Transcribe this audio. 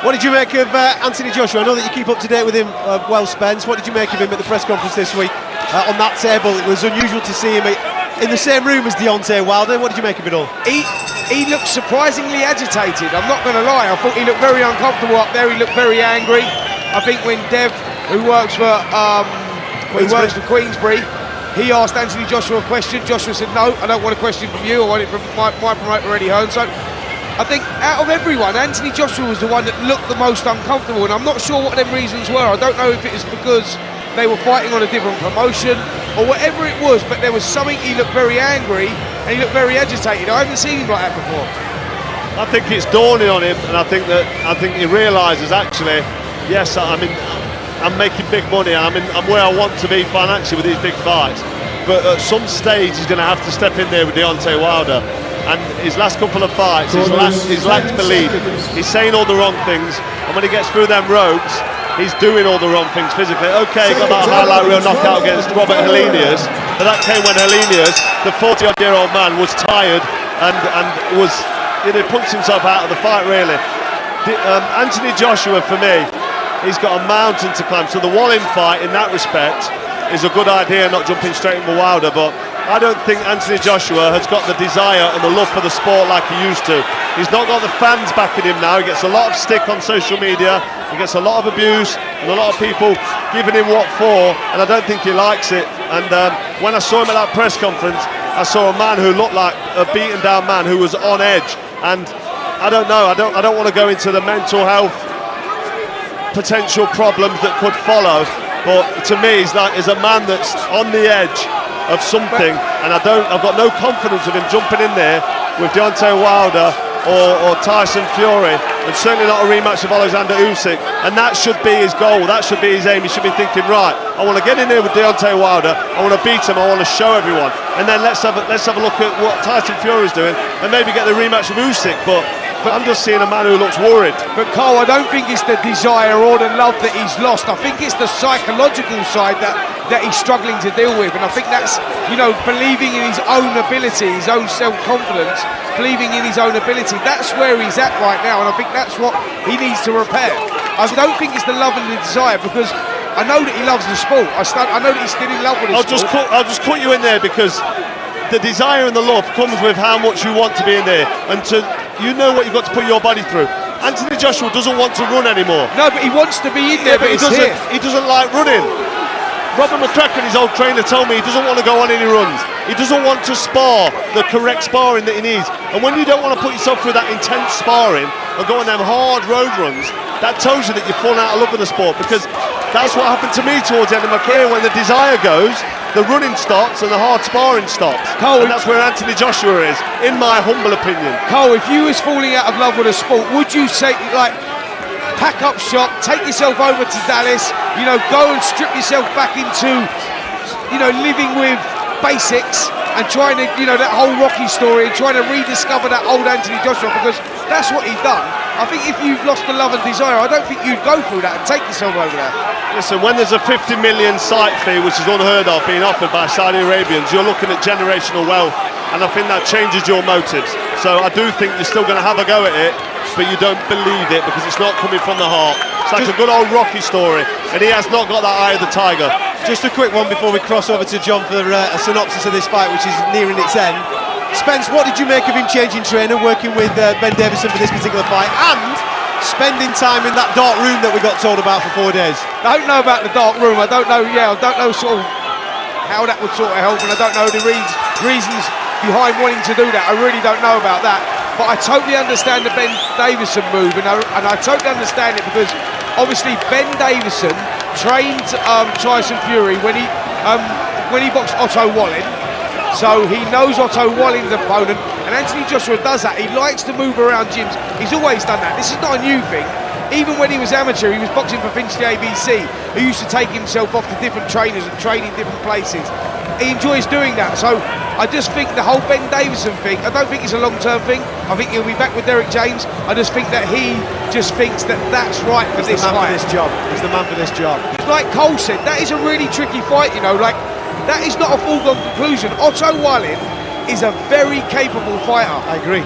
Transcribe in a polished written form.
What did you make of Anthony Joshua? I know that you keep up to date with him well, Spence. What did you make of him at the press conference this week on that table? It was unusual to see him in the same room as Deontay Wilder. What did you make of it all? He looked surprisingly agitated, I'm not going to lie. I thought he looked very uncomfortable up there, he looked very angry. I think when Dev, who works for Queensbury, he asked Anthony Joshua a question. Joshua said, no, I don't want a question from you, I want it from my promoter Eddie Hearn. So I think out of everyone, Anthony Joshua was the one that looked the most uncomfortable, and I'm not sure what them reasons were. I don't know if it was because they were fighting on a different promotion or whatever it was, but there was something. He looked very angry and he looked very agitated. I haven't seen him like that before. I think it's dawning on him, and I think he realises, actually, yes, I'm making big money, and I'm where I want to be financially with these big fights, but at some stage he's going to have to step in there with Deontay Wilder. And his last couple of fights, he's lacked belief. He's saying all the wrong things, and when he gets through them ropes, he's doing all the wrong things physically. Okay, he got that highlight reel knockout against Robert Helenius, but that came when Helenius, the 40-odd-year-old man, was tired and was, he punched himself out of the fight, really. Anthony Joshua, for me, he's got a mountain to climb. So the Wallin fight, in that respect, is a good idea, not jumping straight into Wilder, but I don't think Anthony Joshua has got the desire and the love for the sport like he used to. He's not got the fans backing him now. He gets a lot of stick on social media, he gets a lot of abuse and a lot of people giving him what for, and I don't think he likes it. And when I saw him at that press conference, I saw a man who looked like a beaten down man who was on edge, and I don't know, I don't want to go into the mental health potential problems that could follow, but to me he's a man that's on the edge of something, and I've got no confidence of him jumping in there with Deontay Wilder or Tyson Fury, and certainly not a rematch of Alexander Usyk. And that should be his goal, that should be his aim. He should be thinking, right, I want to get in there with Deontay Wilder, I want to beat him, I want to show everyone, and then let's have a look at what Tyson Fury's doing and maybe get the rematch of Usyk. But I'm just seeing a man who looks worried. But Cole, I don't think it's the desire or the love that he's lost. I think it's the psychological side that he's struggling to deal with, and I think that's, believing in his own ability, his own self-confidence, believing in his own ability. That's where he's at right now, and I think that's what he needs to repair. I don't think it's the love and the desire, because I know that he loves the sport. I know that he's still in love with the sport. I'll just cut you in there, because the desire and the love comes with how much you want to be in there, and you know what you've got to put your body through. Anthony Joshua doesn't want to run anymore. No, but he wants to be in there, but he doesn't like running. Robert McCracken, his old trainer, told me he doesn't want to go on any runs. He doesn't want to spar the correct sparring that he needs. And when you don't want to put yourself through that intense sparring and go on them hard road runs, that tells you that you've fallen out of love with the sport, because that's what happened to me towards the end of my career. When the desire goes, the running stops and the hard sparring stops. Cole, and that's where Anthony Joshua is, in my humble opinion. Cole, if you was falling out of love with a sport, would you say, pack up shop, take yourself over to Dallas, go and strip yourself back into, living with basics and trying to, that whole Rocky story, and trying to rediscover that old Anthony Joshua, because that's what he'd done. I think if you've lost the love and desire, I don't think you'd go through that and take yourself over there. Listen, when there's a 50 million site fee, which is unheard of, being offered by Saudi Arabians, you're looking at generational wealth, and I think that changes your motives. So I do think you're still going to have a go at it, but you don't believe it because it's not coming from the heart. It's like a good old Rocky story, and he has not got that eye of the tiger. Just a quick one before we cross over to John for a synopsis of this fight, which is nearing its end. Spence, what did you make of him changing trainer, working with Ben Davison for this particular fight, and spending time in that dark room that we got told about for 4 days? I don't know about the dark room. I don't know sort of how that would sort of help, and I don't know the reasons behind wanting to do that. I really don't know about that. But I totally understand the Ben Davison move, and I totally understand it, because obviously Ben Davison trained Tyson Fury when he boxed Otto Wallin. So he knows Otto Wallin's opponent, and Anthony Joshua does that. He likes to move around gyms. He's always done that. This is not a new thing. Even when he was amateur, he was boxing for Finchley ABC, who used to take himself off to different trainers and train in different places. He enjoys doing that. So I just think the whole Ben Davison thing, I don't think it's a long-term thing. I think he'll be back with Derek James. I just think that he just thinks that that's right for this fight. He's the man for this job. Like Cole said, that is a really tricky fight, that is not a foregone conclusion. Otto Wallin is a very capable fighter. I agree.